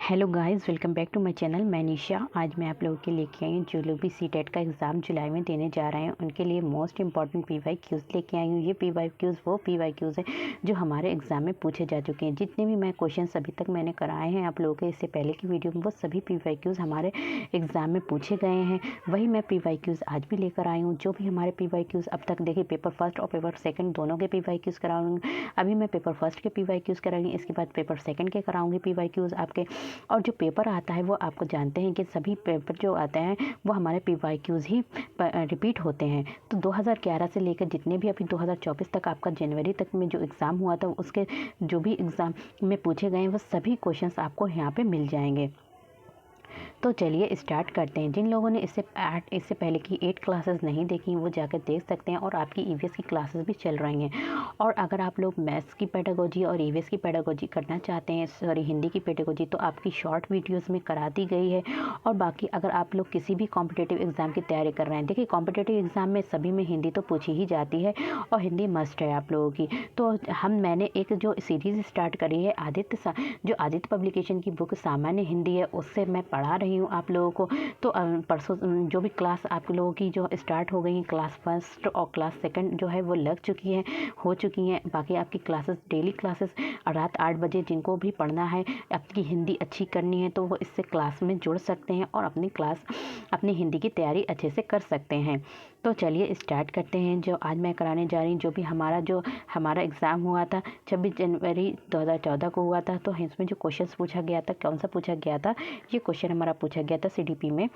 Hello guys, welcome back to my channel. मैं निशा। आज मैं आप लोगों के लेके आई हूँ जो लोग भी सीटेट का एग्ज़ाम जुलाई में देने जा रहे हैं उनके लिए मोस्ट इंपॉर्टेंट PYQs लेके आई हूँ। ये PYQs वो PYQs है जो हमारे एग्ज़ाम में पूछे जा चुके हैं। जितने भी मैं क्वेश्चन अभी तक मैंने कराए हैं आप लोगों के इससे पहले की वीडियो में, वो सभी PYQs हमारे एग्ज़ाम में पूछे गए हैं। वही मैं PYQs आज भी लेकर आई हूँ। जो भी हमारे PYQs अब तक देखिए, पेपर फर्स्ट और पेपर सेकेंड दोनों के PYQs कराऊंगी। अभी मैं पेपर फर्स्ट के PYQs कराऊंगी, इसके बाद पेपर सेकेंड के कराऊंगी PYQs आपके। और जो पेपर आता है वो आपको जानते हैं कि सभी पेपर जो आते हैं वो हमारे PYQs ही रिपीट होते हैं। तो 2011 से लेकर जितने भी अभी 2024 तक आपका जनवरी तक में जो एग्ज़ाम हुआ था उसके जो भी एग्ज़ाम में पूछे गए हैं वो सभी क्वेश्चंस आपको यहाँ पे मिल जाएंगे। तो चलिए स्टार्ट करते हैं। जिन लोगों ने इससे पहले की 8 क्लासेस नहीं देखी वो जाकर देख सकते हैं, और आपकी EVS की क्लासेस भी चल रही हैं। और अगर आप लोग मैथ्स की पेडागोजी और EVS की पेडागोजी करना चाहते हैं, सॉरी हिंदी की पेडागोजी, तो आपकी शॉर्ट वीडियोस में करा दी गई है। और बाकी अगर आप लोग किसी भी कॉम्पिटेटिव एग्ज़ाम की तैयारी कर रहे हैं, देखिए कॉम्पिटेटिव एग्ज़ाम में सभी में हिंदी तो पूछी ही जाती है और हिंदी मस्ट है आप लोगों की। तो मैंने एक जो सीरीज़ स्टार्ट करी है जो आदित्य पब्लिकेशन की बुक सामान्य हिंदी है, उससे मैं पढ़ा रही हूँ आप लोगों को। तो परसों जो भी क्लास आप लोगों की जो स्टार्ट हो गई, क्लास फर्स्ट और क्लास सेकंड जो है वो हो चुकी हैं। बाकी आपकी क्लासेस, डेली क्लासेस रात 8 बजे, जिनको भी पढ़ना है, आपकी हिंदी अच्छी करनी है तो वो इससे क्लास में जुड़ सकते हैं और अपनी हिंदी की तैयारी अच्छे से कर सकते हैं। तो चलिए स्टार्ट करते हैं। जो आज मैं कराने जा रही हूँ, जो भी हमारा एग्ज़ाम हुआ था 26 जनवरी 2014 को हुआ था, तो इसमें जो क्वेश्चंस पूछा गया था, कौन सा पूछा गया था, ये क्वेश्चन हमारा पूछा गया था CDP में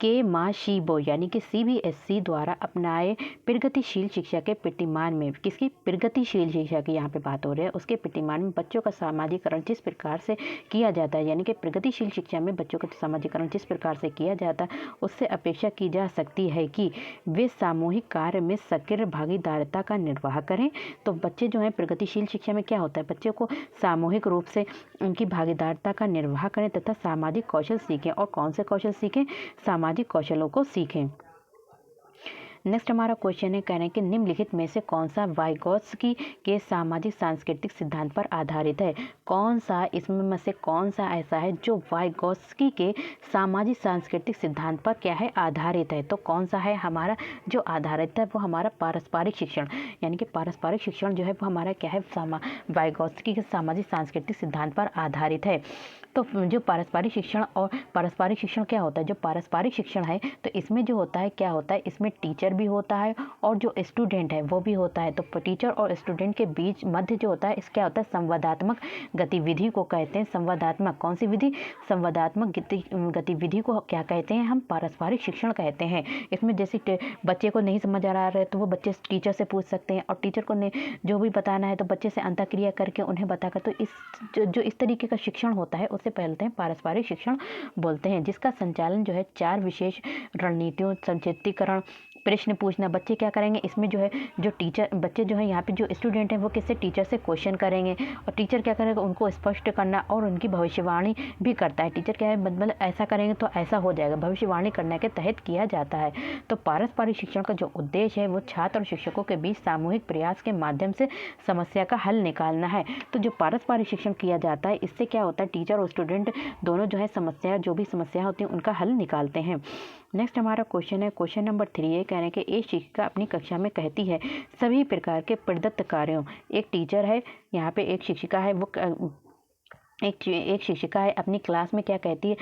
कि माशिबो यानी कि CBSE द्वारा अपनाए प्रगतिशील शिक्षा के प्रतिमान में, किसकी प्रगतिशील शिक्षा की यहाँ पे बात हो रही है, उसके प्रतिमान में बच्चों का सामाजिकरण जिस प्रकार से किया जाता है, यानी कि प्रगतिशील शिक्षा में बच्चों का सामाजिकरण जिस प्रकार से किया जाता है, उससे अपेक्षा की जा सकती है कि वे सामूहिक कार्य में सक्रिय भागीदारिता का निर्वाह करें। तो बच्चे जो हैं, प्रगतिशील शिक्षा में क्या होता है, बच्चों को सामूहिक रूप से उनकी भागीदारिता का निर्वाह करें तथा सामाजिक कौशल सीखें। और कौन से कौशल सीखें? सामाजिक कौशलों को सीखें। नेक्स्ट हमारा क्वेश्चन है, कह रहे हैं कि निम्नलिखित में से कौन सा वाइगोत्स्की के सामाजिक सांस्कृतिक सिद्धांत पर आधारित है। कौन सा इसमें में से कौन सा ऐसा है जो वाइगोत्स्की के सामाजिक सांस्कृतिक सिद्धांत पर क्या है, आधारित है। तो कौन सा है हमारा जो आधारित है, वो हमारा पारस्परिक शिक्षण, यानी कि पारस्परिक शिक्षण जो है वो हमारा क्या है, वाइगोत्स्की के सामाजिक सांस्कृतिक सिद्धांत पर आधारित है। तो जो पारस्परिक शिक्षण क्या होता है, जो पारस्परिक शिक्षण है तो इसमें जो होता है क्या होता है, इसमें टीचर भी होता है और जो स्टूडेंट है वो भी होता है। तो टीचर और स्टूडेंट के बीच मध्य जो होता है, इस क्या होता है, संवादात्मक गतिविधि को कहते हैं। संवादात्मक कौन सी विधि? संवादात्मक गतिविधि को क्या कहते हैं हम? पारस्परिक शिक्षण कहते हैं। इसमें जैसे बच्चे को नहीं समझ आ रहा है तो वो बच्चे टीचर से पूछ सकते हैं, और टीचर को जो भी बताना है तो बच्चे से अंतःक्रिया करके उन्हें बताकर, तो इस तरीके का शिक्षण होता है उसे पहलते हैं पारस्परिक शिक्षण बोलते हैं, जिसका संचालन जो है 4 विशेष रणनीतियों, संचितीकरण, प्रश्न पूछना। बच्चे क्या करेंगे इसमें जो है, बच्चे जो है यहाँ पे जो स्टूडेंट हैं वो किससे, टीचर से क्वेश्चन करेंगे, और टीचर क्या करेगा, उनको स्पष्ट करना और उनकी भविष्यवाणी भी करता है। टीचर क्या है, मतलब ऐसा करेंगे तो ऐसा हो जाएगा, भविष्यवाणी करने के तहत किया जाता है। तो पारस्परिक शिक्षण का जो उद्देश्य है वो छात्र और शिक्षकों के बीच सामूहिक प्रयास के माध्यम से समस्या का हल निकालना है। तो जो पारस्परिक शिक्षण किया जाता है, इससे क्या होता है, टीचर और स्टूडेंट दोनों जो है जो भी समस्या होती है उनका हल निकालते हैं। नेक्स्ट हमारा क्वेश्चन है, क्वेश्चन नंबर 3, ये कह रहे हैं कि एक शिक्षिका अपनी कक्षा में कहती है सभी प्रकार के प्रदत्त कार्यों, एक टीचर है यहाँ पे, एक शिक्षिका है, वो एक शिक्षिका है अपनी क्लास में क्या कहती है,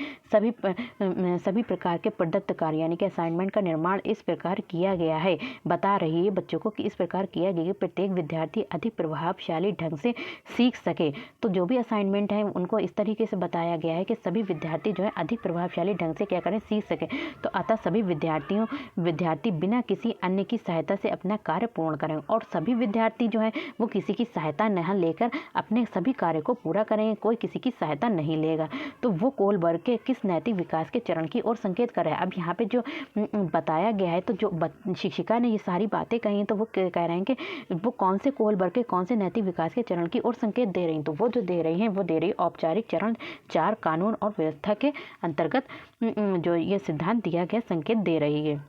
सभी प्रकार के प्रदत्त कार्य यानी कि असाइनमेंट का निर्माण इस प्रकार किया गया है। बता रही है बच्चों को कि इस प्रकार किया गया कि प्रत्येक विद्यार्थी अधिक प्रभावशाली ढंग से सीख सके। तो जो भी असाइनमेंट है उनको इस तरीके से बताया गया है कि सभी विद्यार्थी जो है अधिक प्रभावशाली ढंग से क्या करें, सीख सके। तो अतः सभी विद्यार्थी बिना किसी अन्य की सहायता से अपना कार्य पूर्ण करें, और सभी विद्यार्थी जो है वो किसी की सहायता न लेकर अपने सभी कार्य को पूरा करेंगे, कोई किसी की सहायता नहीं लेगा। तो वो कोलबर्ग के किस नैतिक विकास के चरण की ओर संकेत कर रहा है। अब यहाँ पे जो बताया गया है, तो जो शिक्षिका ने ये सारी बातें कही हैं, तो वो कह रहे हैं कि वो कौन से कोलबर्ग के कौन से नैतिक विकास के चरण की ओर संकेत दे रही हैं। तो वो जो दे रही हैं वो दे रही औपचारिक चरण 4 कानून और व्यवस्था के अंतर्गत जो ये सिद्धांत दिया गया संकेत दे रही है।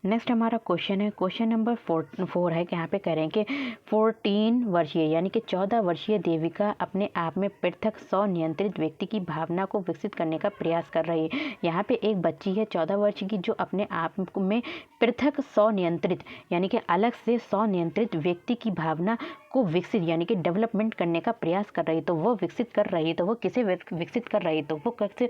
नेक्स्ट हमारा क्वेश्चन है, क्वेश्चन नंबर 4 है कि यहाँ पे कह रहे हैं कि 14 वर्षीय यानी कि 14 वर्षीय देविका अपने आप में पृथक स्वनियंत्रित व्यक्ति की भावना को विकसित करने का प्रयास कर रही है। यहाँ पे एक बच्ची है 14 वर्ष की जो अपने आप में पृथक स्वनियंत्रित यानी कि अलग से स्वनियंत्रित व्यक्ति की भावना को विकसित यानी कि डेवलपमेंट करने का प्रयास कर रही है। तो वो विकसित कर रही है, तो वो किसे विकसित कर रही है, तो वो कैसे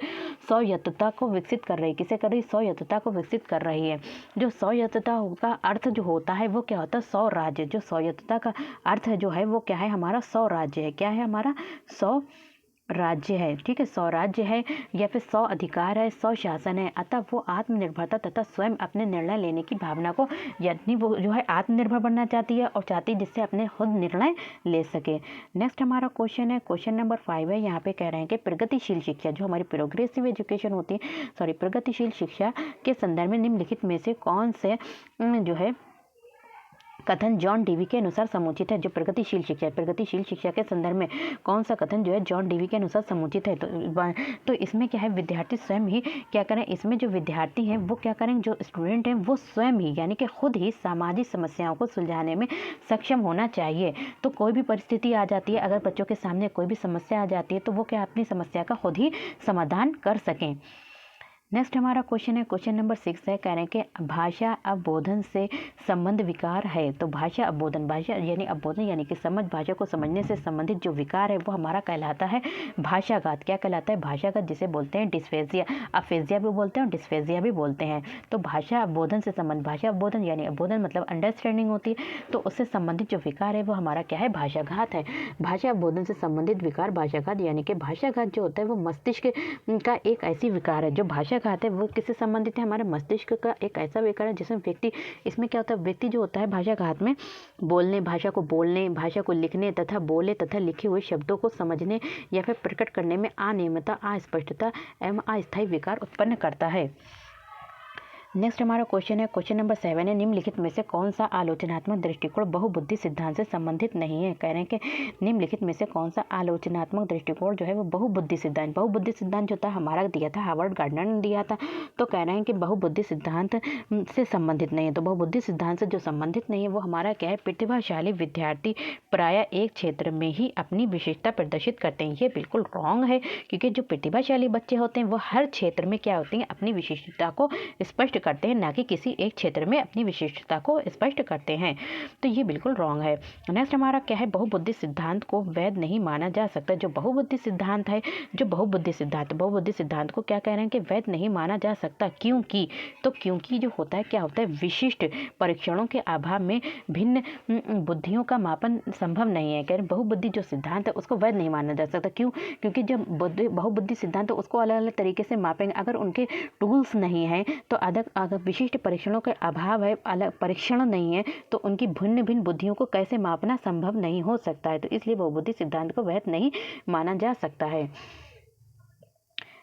स्वायत्तता को विकसित कर रही है, किसे कर रही है, स्वायत्तता को विकसित कर रही है। जो स्वायत्तता का अर्थ जो होता है वो क्या होता है, स्वराज्य। जो स्वायत्तता का अर्थ है जो है वो क्या है, हमारा स्वराज्य है। क्या है, हमारा स्वराज्य है। ठीक है, स्वराज्य है या फिर स्व अधिकार है, स्वशासन है। अतः वो आत्मनिर्भरता तथा स्वयं अपने निर्णय लेने की भावना को यानी वो जो है आत्मनिर्भर बनना चाहती है और चाहती है जिससे अपने खुद निर्णय ले सके। नेक्स्ट हमारा क्वेश्चन है, क्वेश्चन नंबर 5 है। यहाँ पे कह रहे हैं कि प्रगतिशील शिक्षा जो हमारी प्रोग्रेसिव एजुकेशन होती है प्रगतिशील शिक्षा के संदर्भ में निम्नलिखित में से कौन से जो है कथन जॉन डीवी के अनुसार समुचित है। जो प्रगतिशील शिक्षा के संदर्भ में कौन सा कथन जो है जॉन डीवी के अनुसार समुचित है। तो इसमें क्या है, विद्यार्थी स्वयं ही क्या करें, इसमें जो विद्यार्थी हैं वो क्या करें, जो स्टूडेंट हैं वो स्वयं ही यानी कि खुद ही सामाजिक समस्याओं को सुलझाने में सक्षम होना चाहिए। तो कोई भी परिस्थिति आ जाती है, अगर बच्चों के सामने कोई भी समस्या आ जाती है तो वो क्या अपनी समस्या का खुद ही समाधान कर सकें। नेक्स्ट हमारा क्वेश्चन है, क्वेश्चन नंबर 6 है। कह रहे हैं कि भाषा अवबोधन से संबंध विकार है। तो भाषा अवबोधन, भाषा यानी अवबोधन यानी कि समझ, भाषा को समझने से संबंधित जो विकार है वो हमारा कहलाता है भाषाघात। क्या कहलाता है, भाषाघात, जिसे बोलते हैं डिस्फेजिया। अफेजिया भी बोलते हैं और डिस्फेजिया भी बोलते हैं। तो भाषा अवबोधन से संबंध, भाषा अवबोधन यानी अवबोधन मतलब अंडरस्टैंडिंग होती है, तो उससे संबंधित जो विकार है वो हमारा क्या है, भाषाघात है। भाषा अवबोधन से संबंधित विकार भाषाघात यानी कि भाषाघात जो होता है वो मस्तिष्क का एक ऐसी विकार है। जो भाषा है वो किससे संबंधित है, हमारे मस्तिष्क का एक ऐसा विकार है जिसमें व्यक्ति, इसमें क्या होता है, व्यक्ति जो होता है भाषाघात में बोलने, भाषा को बोलने, भाषा को लिखने तथा बोले तथा लिखे हुए शब्दों को समझने या फिर प्रकट करने में अनियमितता, अस्पष्टता एवं अस्थायी विकार उत्पन्न करता है। नेक्स्ट हमारा क्वेश्चन है, क्वेश्चन नंबर 7 है। निम्नलिखित में से कौन सा आलोचनात्मक दृष्टिकोण बहुबुद्धि सिद्धांत से संबंधित नहीं है। कह रहे हैं कि निम्नलिखित में से कौन सा आलोचनात्मक दृष्टिकोण जो है वो बहुबुद्धि सिद्धांत जो था हमारा दिया था हार्वर्ड गार्डनर ने दिया था। तो कह रहे हैं कि बहुबुद्धि सिद्धांत से संबंधित नहीं है। तो बहुबुद्धि सिद्धांत से जो संबंधित नहीं है वो हमारा क्या है, प्रतिभाशाली विद्यार्थी प्रायः एक क्षेत्र में ही अपनी विशेषता प्रदर्शित करते हैं। ये बिल्कुल रॉन्ग है, क्योंकि जो प्रतिभाशाली बच्चे होते हैं वो हर क्षेत्र में क्या होते हैं, अपनी विशेषता को स्पष्ट करते हैं, ना कि किसी एक क्षेत्र में अपनी विशेषता को स्पष्ट करते हैं। तो ये बिल्कुल रॉन्ग है। नेक्स्ट हमारा क्या है, बहुबुद्धि सिद्धांत को वैध नहीं माना जा सकता। जो बहुबुद्धि सिद्धांत है, बहुबुद्धि सिद्धांत को क्या कह रहे हैं कि वैध नहीं माना जा सकता। क्योंकि जो होता है, क्या होता है, विशिष्ट परीक्षणों के अभाव में भिन्न बुद्धियों का मापन संभव नहीं है। कह रहे बहुबुद्धि जो सिद्धांत है उसको वैध नहीं माना जा सकता। क्यों? क्योंकि जब बहुबुद्धि सिद्धांत है उसको अलग अलग तरीके से मापेंगे, अगर उनके टूल्स नहीं है तो अगर विशिष्ट परीक्षणों के अभाव है, अलग परीक्षण नहीं है, तो उनकी भिन्न भिन्न बुद्धियों को कैसे मापना संभव नहीं हो सकता है। तो इसलिए बहुबुद्धि सिद्धांत को वैध नहीं माना जा सकता है।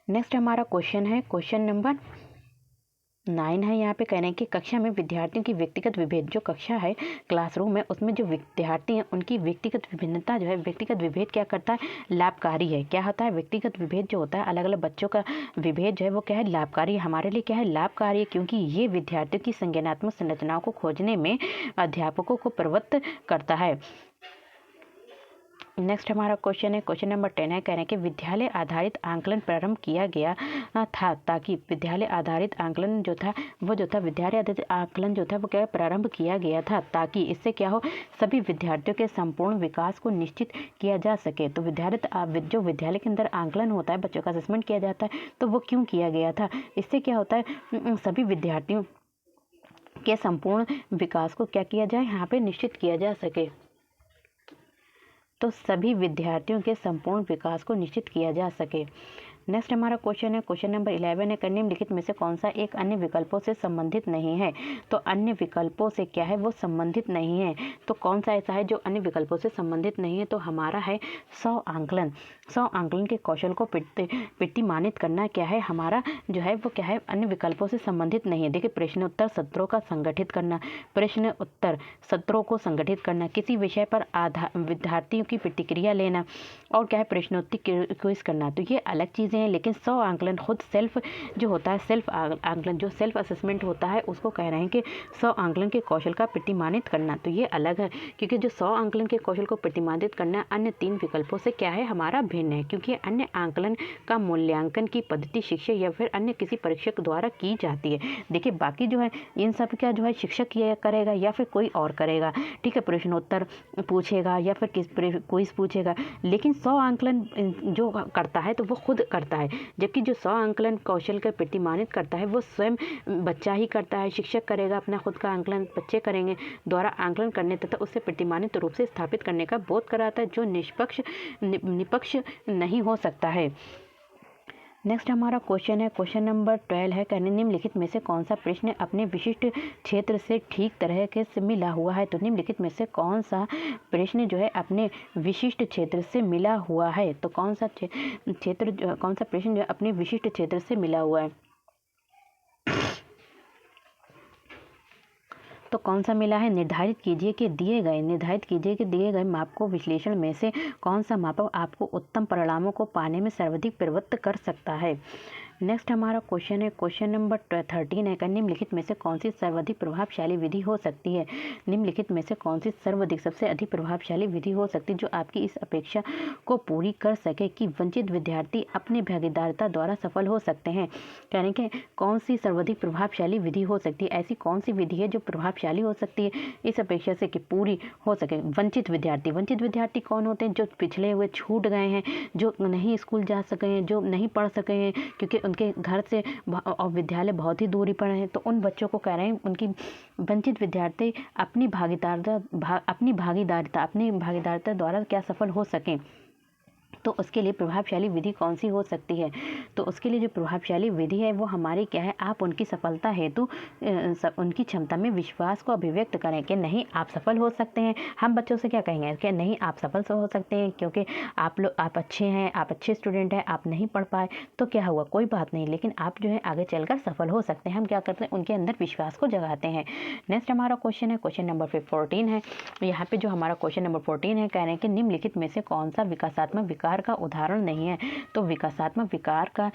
नेक्स्ट हमारा क्वेश्चन है, क्वेश्चन नंबर 9 है। यहाँ पे कह रहे हैं कि कक्षा में विद्यार्थियों की व्यक्तिगत विभेद, जो कक्षा है, क्लासरूम है, उसमें जो विद्यार्थी हैं उनकी व्यक्तिगत विभिन्नता जो है, व्यक्तिगत विभेद क्या करता है, लाभकारी है। क्या होता है, व्यक्तिगत विभेद जो होता है, अलग अलग बच्चों का विभेद जो है वो क्या है, लाभकारी है। हमारे लिए क्या है, लाभकारी है, क्योंकि ये विद्यार्थियों की संज्ञानात्मक संरचनाओं को खोजने में अध्यापकों को प्रवृत्त करता है। नेक्स्ट हमारा क्वेश्चन है, क्वेश्चन नंबर 10 है। कह रहे हैं कि विद्यालय आधारित आंकलन प्रारंभ किया गया था ताकि विद्यालय आधारित आंकलन जो था विद्यालय आधारित आंकलन जो था वो क्या प्रारंभ किया गया था ताकि इससे क्या हो, सभी विद्यार्थियों के संपूर्ण विकास को निश्चित किया जा सके। तो जो विद्यालय के अंदर आंकलन होता है, बच्चों का असेसमेंट किया जाता है, तो वो क्यों किया गया था, इससे क्या होता है, सभी विद्यार्थियों के संपूर्ण विकास को क्या किया जाए, यहाँ पे निश्चित किया जा सके। तो सभी विद्यार्थियों के संपूर्ण विकास को निश्चित किया जा सके। नेक्स्ट हमारा क्वेश्चन है, क्वेश्चन नंबर 11 है। निम्नलिखित में से कौन सा एक अन्य विकल्पों से संबंधित नहीं है। तो अन्य विकल्पों से क्या है, वो संबंधित नहीं है। तो कौन सा ऐसा है जो अन्य विकल्पों से संबंधित नहीं है, तो हमारा है स्व आंकलन के कौशल को प्रतिमानित करना क्या है, हमारा जो है वो क्या है, अन्य विकल्पों से संबंधित नहीं है। देखिए, प्रश्नोत्तर सत्रों का संगठित करना, प्रश्नोत्तर सत्रों को संगठित करना, किसी विषय पर विद्यार्थियों की प्रतिक्रिया लेना, और क्या है, प्रश्नोत्तरी क्विज करना, तो ये अलग चीज़ चीज़ें हैं, लेकिन 100 आंकलन खुद सेल्फ जो होता है, सेल्फ आंकलन जो सेल्फ असेसमेंट होता है, उसको कह रहे हैं कि 100 आंकलन के कौशल का प्रतिमानित करना। तो ये अलग है, क्योंकि जो 100 आंकलन के कौशल को प्रतिमानित करना अन्य 3 विकल्पों से क्या है, हमारा भिन्न है, क्योंकि अन्य आंकलन का मूल्यांकन की पद्धति शिक्षक या फिर अन्य किसी परीक्षक द्वारा की जाती है। देखिए बाकी जो है इन सब का जो है शिक्षक किया करेगा या फिर कोई और करेगा, ठीक है, प्रश्नोत्तर पूछेगा या फिर क्विज पूछेगा, लेकिन 100 आंकलन जो करता है तो वो खुद करता है, जबकि जो 100 आंकलन कौशल का प्रतिमानित करता है वो स्वयं बच्चा ही करता है। शिक्षक करेगा अपना खुद का आंकलन, बच्चे करेंगे द्वारा आंकलन करने तथा उससे प्रतिमानित रूप से स्थापित करने का बोध कराता है, जो निष्पक्ष नहीं हो सकता है। नेक्स्ट हमारा क्वेश्चन है, क्वेश्चन नंबर 12 है, कहने निम्नलिखित में से कौन सा प्रश्न अपने विशिष्ट क्षेत्र से ठीक तरह के से मिला हुआ है। तो निम्नलिखित में से कौन सा प्रश्न जो है अपने विशिष्ट क्षेत्र से मिला हुआ है। तो कौन सा प्रश्न जो अपने विशिष्ट क्षेत्र से मिला हुआ है, तो कौन सा मिला है। निर्धारित कीजिए कि दिए गए माप को विश्लेषण में से कौन सा मापक आपको उत्तम परिणामों को पाने में सर्वाधिक प्रवृत्त कर सकता है। नेक्स्ट हमारा क्वेश्चन है, क्वेश्चन नंबर 13 है, निम्नलिखित में से कौन सी सर्वाधिक प्रभावशाली विधि हो सकती है। निम्नलिखित में से कौन सी सबसे अधिक प्रभावशाली विधि हो सकती है जो आपकी इस अपेक्षा को पूरी कर सके कि वंचित विद्यार्थी अपने भागीदारिता द्वारा सफल हो सकते हैं। यानी कि कौन सी सर्वाधिक प्रभावशाली विधि हो सकती है, ऐसी कौन सी विधि है जो प्रभावशाली हो सकती है इस अपेक्षा से कि पूरी हो सके। वंचित विद्यार्थी कौन होते हैं, जो पिछड़े हुए छूट गए हैं, जो नहीं स्कूल जा सके हैं, जो नहीं पढ़ सके हैं क्योंकि उनके घर से और विद्यालय बहुत ही दूरी पर है, तो उन बच्चों को कह रहे हैं उनकी वंचित विद्यार्थी अपनी भागीदारिता द्वारा क्या सफल हो सकें। तो उसके लिए प्रभावशाली विधि कौन सी हो सकती है। तो उसके लिए जो प्रभावशाली विधि है वो हमारी क्या है, आप उनकी सफलता हेतु उनकी क्षमता में विश्वास को अभिव्यक्त करें कि नहीं आप सफल हो सकते हैं। हम बच्चों से क्या कहेंगे कि नहीं आप सफल हो सकते हैं क्योंकि आप अच्छे हैं, आप अच्छे स्टूडेंट हैं, आप नहीं पढ़ पाए तो क्या हुआ, कोई बात नहीं, लेकिन आप जो है आगे चलकर सफल हो सकते हैं। हम क्या करते हैं, उनके अंदर विश्वास को जगाते हैं। नेक्स्ट हमारा क्वेश्चन है, क्वेश्चन नंबर 14 है। यहाँ पे जो हमारा क्वेश्चन नंबर 14 है, कह रहे हैं कि निम्नलिखित में से कौन सा विकासात्मक विकार का उदाहरण नहीं है। तो विकासात्मक विकार का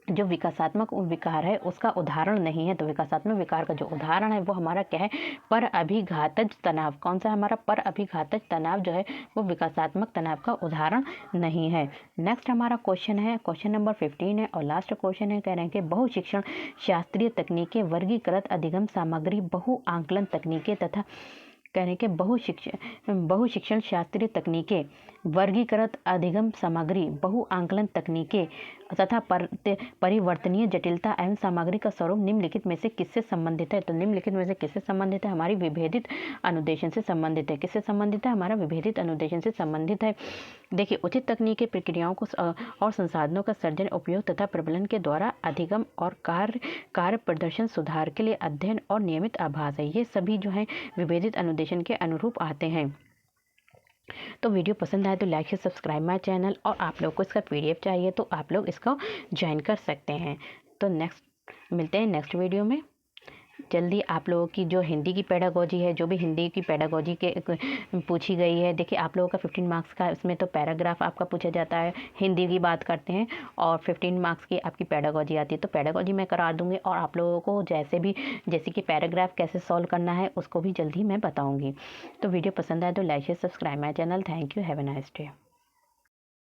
जो विकासात्मक विकार है उसका उदाहरण नहीं है। तो विकासात्मक विकार का जो उदाहरण है वो हमारा क्या है, पर अभिघातज तनाव। कौन सा हमारा पर अभिघातज तनाव जो है वो विकासात्मक तनाव का उदाहरण नहीं है। नेक्स्ट हमारा क्वेश्चन है, क्वेश्चन नंबर 15 है और लास्ट क्वेश्चन है, कह रहे हैं कि बहुशिक्षण शास्त्रीय तकनीकें, वर्गीकृत अधिगम सामग्री, बहु आंकलन तकनीकें तथा कह रहे हैं कि बहुशिक्षण शास्त्रीय तकनीकें, वर्गीकृत अधिगम सामग्री, बहु आंकलन तकनीकें तथा परिवर्तनीय जटिलता एवं सामग्री का स्वरूप निम्नलिखित में से किससे संबंधित है। तो निम्नलिखित में से किससे संबंधित है, हमारी विभेदित अनुदेशन से संबंधित है। किससे संबंधित है, हमारा विभेदित अनुदेशन से संबंधित है। देखिए उचित तकनीकी प्रक्रियाओं को और संसाधनों का सर्जन, उपयोग तथा प्रबलन के द्वारा अधिगम और कार्य प्रदर्शन सुधार के लिए अध्ययन और नियमित आभास है। ये सभी जो है विभेदित अनुदेशन के अनुरूप आते हैं। तो वीडियो पसंद आए तो लाइक से सब्सक्राइब माय चैनल, और आप लोग को इसका PDF चाहिए तो आप लोग इसको ज्वाइन कर सकते हैं। तो मिलते हैं नेक्स्ट वीडियो में जल्दी। आप लोगों की जो हिंदी की पेडागोजी है, जो भी हिंदी की पेडागोजी के पूछी गई है, देखिए आप लोगों का 15 मार्क्स का इसमें तो पैराग्राफ आपका पूछा जाता है, हिंदी की बात करते हैं, और 15 मार्क्स की आपकी पेडागोजी आती है। तो पेडागोजी मैं करा दूंगी और आप लोगों को जैसे कि पैराग्राफ कैसे सॉल्व करना है उसको भी जल्दी मैं बताऊँगी। तो वीडियो पसंद आए तो like share subscribe my channel. Thank you, have a nice day.